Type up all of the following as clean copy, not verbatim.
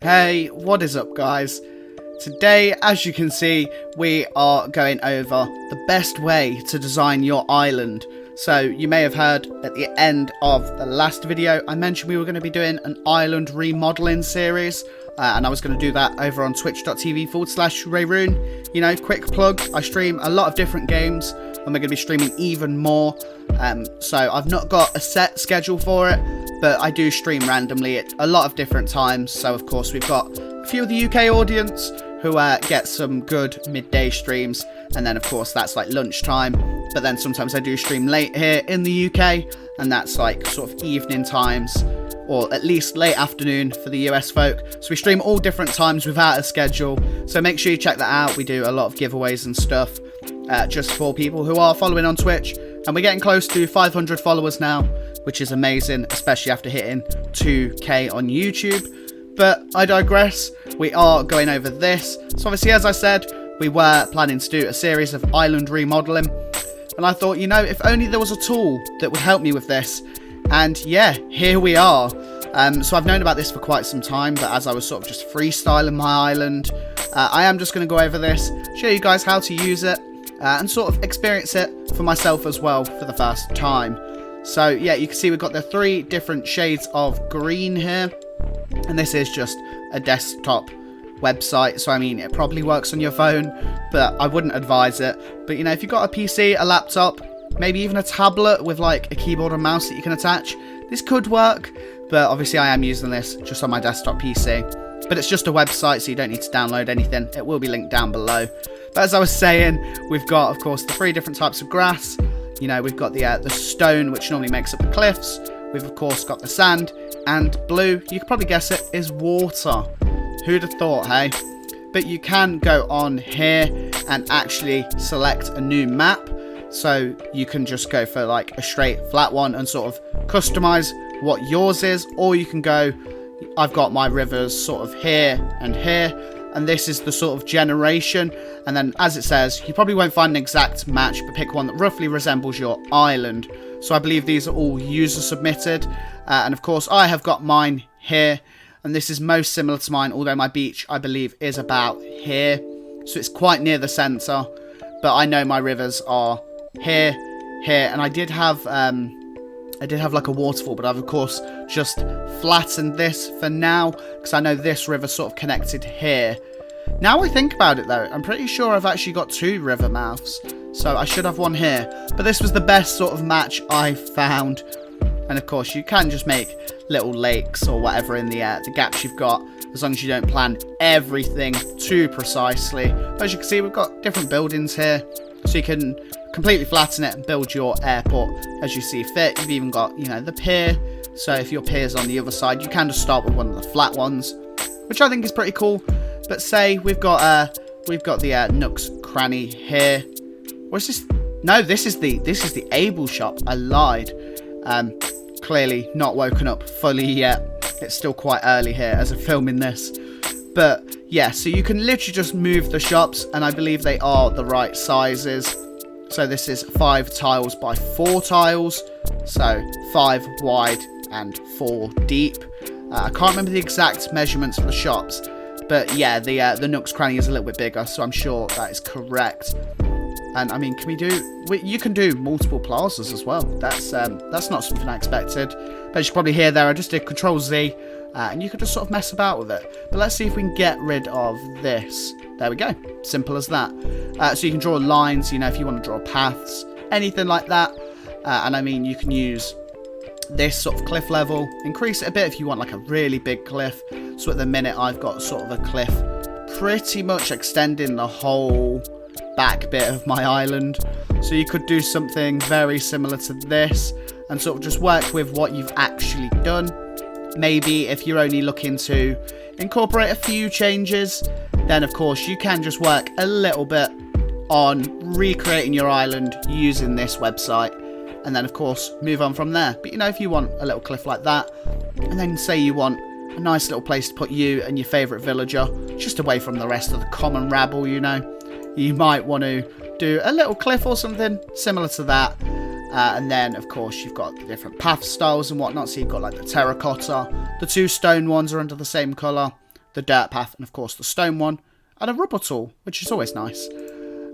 Hey, what is up guys? Today, as you can see, we are going over the best way to design your island. So, you may have heard at the end of the last video, I mentioned we were going to be doing an island remodeling series. And I was going to do that over on twitch.tv/Rehrune. You know, quick plug, I stream a lot of different games, and we're going to be streaming even more. So I've not got a set schedule for it, but I do stream randomly at a lot of different times. So of course we've got a few of the UK audience who get some good midday streams, and then of course that's like lunchtime. But then sometimes I do stream late here in the UK, and that's like sort of evening times, or at least late afternoon for the US folk. So we stream all different times without a schedule, so make sure you check that out. We do a lot of giveaways and stuff just for people who are following on Twitch, and we're getting close to 500 followers now, which is amazing, especially after hitting 2k on YouTube. But I digress. We are going over this. So obviously, as I said, we were planning to do a series of island remodeling, and I thought, you know, if only there was a tool that would help me with this. And yeah, here we are. So I've known about this for quite some time, but as I was sort of just freestyling my island, I am just going to go over this, show you guys how to use it, and sort of experience it for myself as well for the first time. So yeah, you can see we've got the 3 different shades of green here, and this is just a desktop website, so I mean it probably works on your phone, but I wouldn't advise it. But you know, if you've got a PC, a laptop, maybe even a tablet with like a keyboard and mouse that you can attach, this could work. But obviously I am using this just on my desktop PC. But it's just a website, so you don't need to download anything. It will be linked down below. But as I was saying, we've got, of course, the 3 different types of grass. You know, we've got the stone, which normally makes up the cliffs. We've, of course, got the sand. And blue, you could probably guess it, is water. Who'd have thought, hey? But you can go on here and actually select a new map. So you can just go for like a straight flat one and sort of customize what yours is, or you can go, I've got my rivers sort of here and here, and this is the sort of generation. And then as it says, you probably won't find an exact match, but pick one that roughly resembles your island. So I believe these are all user submitted, and of course I have got mine here, and this is most similar to mine, although my beach I believe is about here, so it's quite near the center. But I know my rivers are here, and I did have like a waterfall, but I've of course just flattened this for now because I know this river sort of connected here. Now I think about it though, I'm pretty sure I've actually got 2 river mouths, so I should have one here. But this was the best sort of match I found, and of course you can just make little lakes or whatever in the gaps you've got, as long as you don't plan everything too precisely. But as you can see, we've got different buildings here, so you can completely flatten it and build your airport as you see fit. You've even got, you know, the pier, so if your pier's on the other side, you can just start with one of the flat ones, which I think is pretty cool. But say we've got the Nook's Cranny here. Or is this? No, this is the Able shop. I lied. Clearly not woken up fully yet. It's still quite early here as I'm filming this. But yeah, so you can literally just move the shops, and I believe they are the right sizes. So this is 5 tiles by 4 tiles, so 5 wide and 4 deep. I can't remember the exact measurements for the shops, but yeah, the Nook's Cranny is a little bit bigger, so I'm sure that is correct. And I mean, you can do multiple plazas as well. That's not something I expected. But as you can probably hear there, I just did Control Z, and you could just sort of mess about with it. But let's see if we can get rid of this. There we go. Simple as that. So you can draw lines, you know, if you want to draw paths, anything like that. And I mean, you can use this sort of cliff level, increase it a bit if you want like a really big cliff. So at the minute, I've got sort of a cliff pretty much extending the whole back bit of my island. So you could do something very similar to this and sort of just work with what you've actually done. Maybe if you're only looking to incorporate a few changes, then of course you can just work a little bit on recreating your island using this website, and then of course move on from there. But you know, if you want a little cliff like that, and then say you want a nice little place to put you and your favourite villager, just away from the rest of the common rabble, you know, you might want to do a little cliff or something similar to that. And then, of course, you've got the different path styles and whatnot. So you've got like the terracotta. The 2 stone ones are under the same colour. the dirt path, and of course the stone one, and a rubber tool, which is always nice.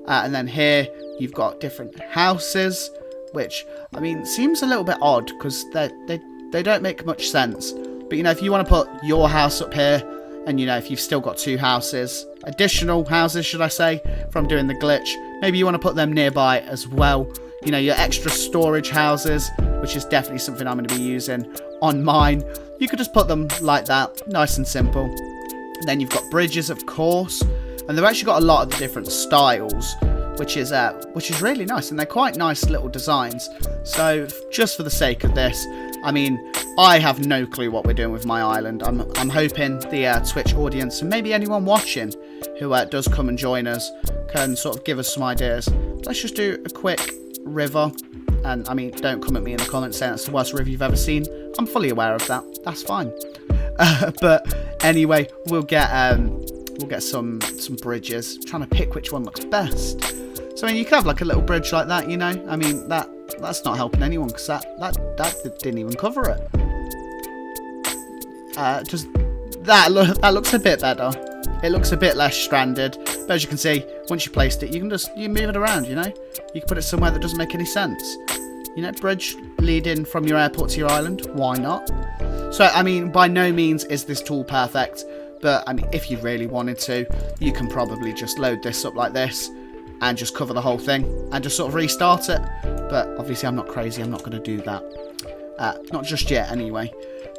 And then here you've got different houses, which, I mean, seems a little bit odd because they don't make much sense. But, you know, if you want to put your house up here, and, you know, if you've still got 2 houses, additional houses, should I say, from doing the glitch, maybe you want to put them nearby as well. You know, your extra storage houses, which is definitely something I'm going to be using on mine. You could just put them like that, nice and simple. And then you've got bridges, of course, and they've actually got a lot of the different styles, which is really nice, and they're quite nice little designs. So just for the sake of this, I mean, I have no clue what we're doing with my island. I'm hoping the Twitch audience, and maybe anyone watching who does come and join us, can sort of give us some ideas. Let's just do a quick river, and I mean, don't come at me in the comments saying that's the worst river you've ever seen. I'm fully aware of that. That's fine. But anyway, we'll get some bridges. I'm trying to pick which one looks best. So I mean, you could have like a little bridge like that, you know. I mean, that's not helping anyone because that didn't even cover it. That looks a bit better. It looks a bit less stranded. But as you can see, once you placed it, you move it around, you know. You can put it somewhere that doesn't make any sense. You know, bridge leading from your airport to your island. Why not? So I mean, by no means is this tool perfect. But I mean, if you really wanted to, you can probably just load this up like this and just cover the whole thing and just sort of restart it. But obviously I'm not crazy, I'm not going to do that. Not just yet anyway.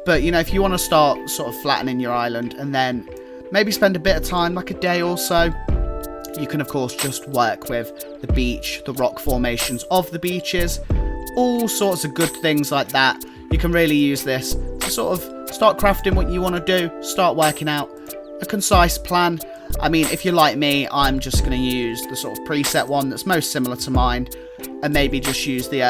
But you know, if you want to start sort of flattening your island and then maybe spend a bit of time, like a day or so, you can of course just work with the beach, the rock formations of the beaches, all sorts of good things like that. You can really use this to sort of start crafting what you want to do, start working out a concise plan. I mean, if you're like me, I'm just going to use the sort of preset one that's most similar to mine, and maybe just use the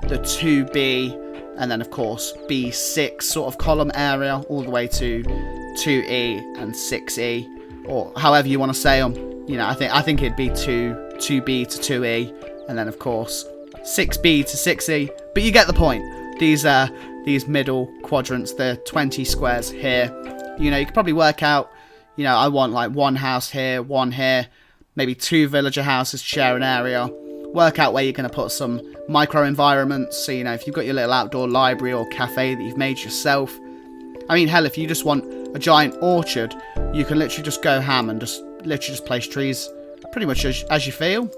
2B and then of course B6 sort of column area all the way to 2E and 6E, or however you want to say them. You know, I think it'd be 2B to 2E, and then of course 6B to 6E. But you get the point. These middle quadrants, the 20 squares here. You know, you could probably work out, you know, I want like 1 house here, 1 here, maybe 2 villager houses share an area. Work out where you're going to put some micro environments. So, you know, if you've got your little outdoor library or cafe that you've made yourself. I mean, hell, if you just want a giant orchard, you can literally just go ham and just place trees pretty much as you feel.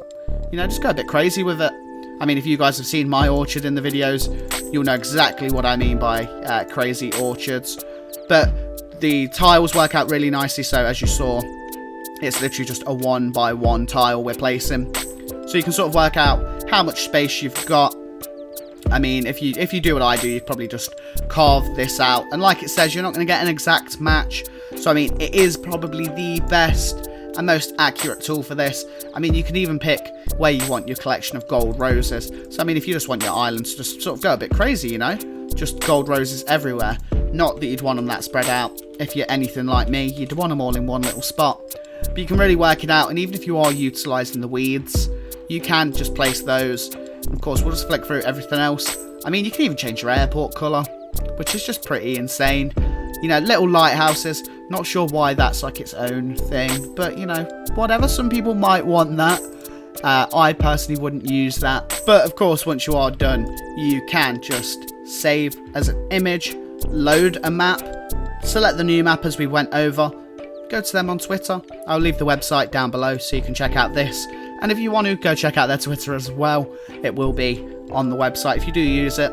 You know, just go a bit crazy with it. I mean, if you guys have seen my orchard in the videos, you'll know exactly what I mean by crazy orchards. But the tiles work out really nicely, so as you saw, it's literally just a 1 by 1 tile we're placing. So you can sort of work out how much space you've got. I mean, if you do what I do, you probably just carve this out. And like it says, you're not going to get an exact match. So I mean, it is probably the best and most accurate tool for this. I mean, you can even pick where you want your collection of gold roses. So I mean, if you just want your island to just sort of go a bit crazy, you know, just gold roses everywhere. Not that you'd want them that spread out. If you're anything like me, you'd want them all in one little spot. But you can really work it out, and even if you are utilising the weeds, you can just place those. Of course, we'll just flick through everything else. I mean, you can even change your airport colour, which is just pretty insane. You know, little lighthouses. Not sure why that's like its own thing, but you know, whatever. Some people might want that. I personally wouldn't use that. But of course, once you are done, you can just save as an image, load a map, select the new map as we went over, go to them on Twitter. I'll leave the website down below so you can check out this. And if you want to, go check out their Twitter as well. It will be on the website if you do use it.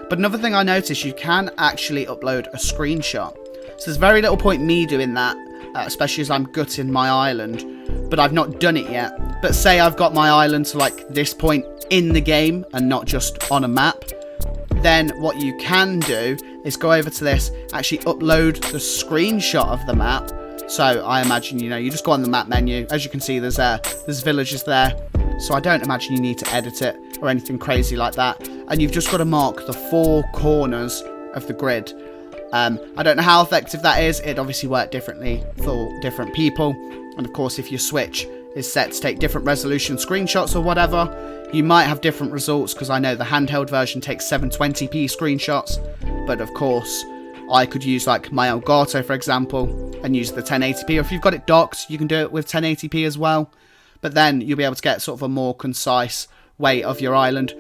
But another thing I noticed, you can actually upload a screenshot. So there's very little point me doing that, especially as I'm gutting my island. But I've not done it yet. But say I've got my island to like this point in the game and not just on a map. Then what you can do is go over to this, actually upload the screenshot of the map. So I imagine, you know, you just go on the map menu. As you can see, there's villages there. So I don't imagine you need to edit it or anything crazy like that. And you've just got to mark the 4 corners of the grid. I don't know how effective that is. It obviously works differently for different people. And of course, if your Switch is set to take different resolution screenshots or whatever, you might have different results, because I know the handheld version takes 720p screenshots. But of course, I could use like my Elgato, for example, and use the 1080p. Or if you've got it docked, you can do it with 1080p as well. But then you'll be able to get sort of a more concise way of your island.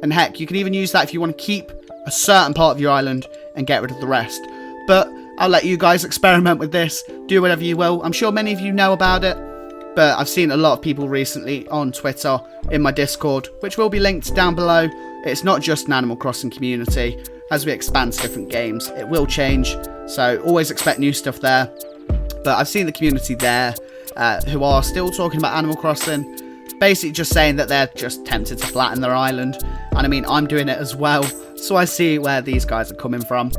And heck, you can even use that if you want to keep a certain part of your island and get rid of the rest. But I'll let you guys experiment with this. Do whatever you will. I'm sure many of you know about it. But I've seen a lot of people recently on Twitter, in my Discord, which will be linked down below. It's not just an Animal Crossing community. As we expand to different games, it will change. So always expect new stuff there. But I've seen the community there who are still talking about Animal Crossing. Basically just saying that they're just tempted to flatten their island. And I mean, I'm doing it as well. So I see where these guys are coming from.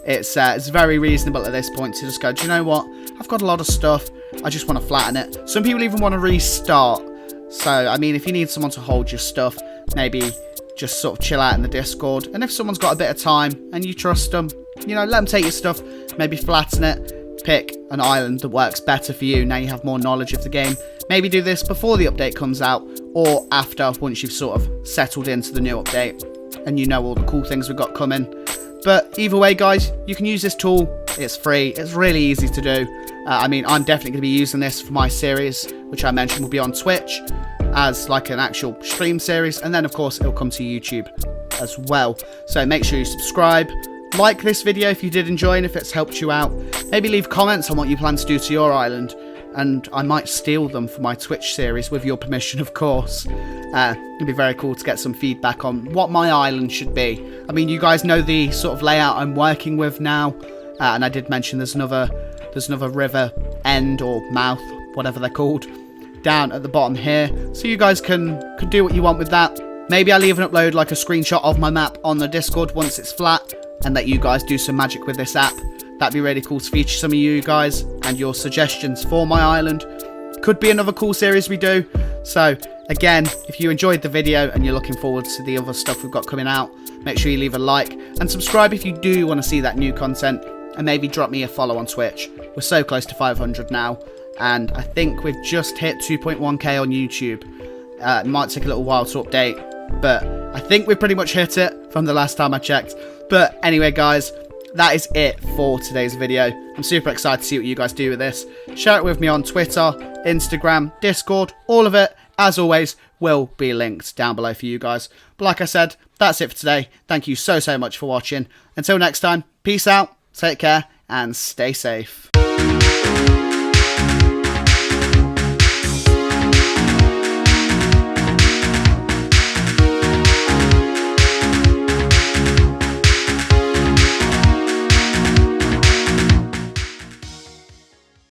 It's very reasonable at this point to just go, do you know what? I've got a lot of stuff. I just want to flatten it. Some people even want to restart. So, I mean, if you need someone to hold your stuff, maybe just sort of chill out in the Discord. And if someone's got a bit of time and you trust them, you know, let them take your stuff, maybe flatten it, pick an island that works better for you. Now you have more knowledge of the game. Maybe do this before the update comes out or after, once you've sort of settled into the new update and you know all the cool things we've got coming. But either way, guys, you can use this tool. It's free. It's really easy to do. I mean, I'm definitely going to be using this for my series, which I mentioned will be on Twitch as like an actual stream series. And then, of course, it'll come to YouTube as well. So make sure you subscribe. Like this video if you did enjoy and if it's helped you out. Maybe leave comments on what you plan to do to your island. And I might steal them for my Twitch series with your permission, of course. It'd be very cool to get some feedback on what my island should be. I mean, you guys know the sort of layout I'm working with now. And I did mention there's another river end or mouth, whatever they're called, down at the bottom here. So you guys can do what you want with that. Maybe I'll even upload like a screenshot of my map on the Discord once it's flat and let you guys do some magic with this app. That'd be really cool to feature some of you guys and your suggestions for my island. Could be another cool series we do. So again, if you enjoyed the video and you're looking forward to the other stuff we've got coming out, make sure you leave a like and subscribe if you do want to see that new content, and maybe drop me a follow on Twitch. We're so close to 500 now, and I think we've just hit 2.1k on YouTube. It might take a little while to update, but I think we've pretty much hit it from the last time I checked. But anyway, guys, that is it for today's video. I'm super excited to see what you guys do with this. Share it with me on Twitter, Instagram, Discord, all of it, as always, will be linked down below for you guys. But like I said, that's it for today. Thank you so much for watching. Until next time, peace out, take care, and stay safe.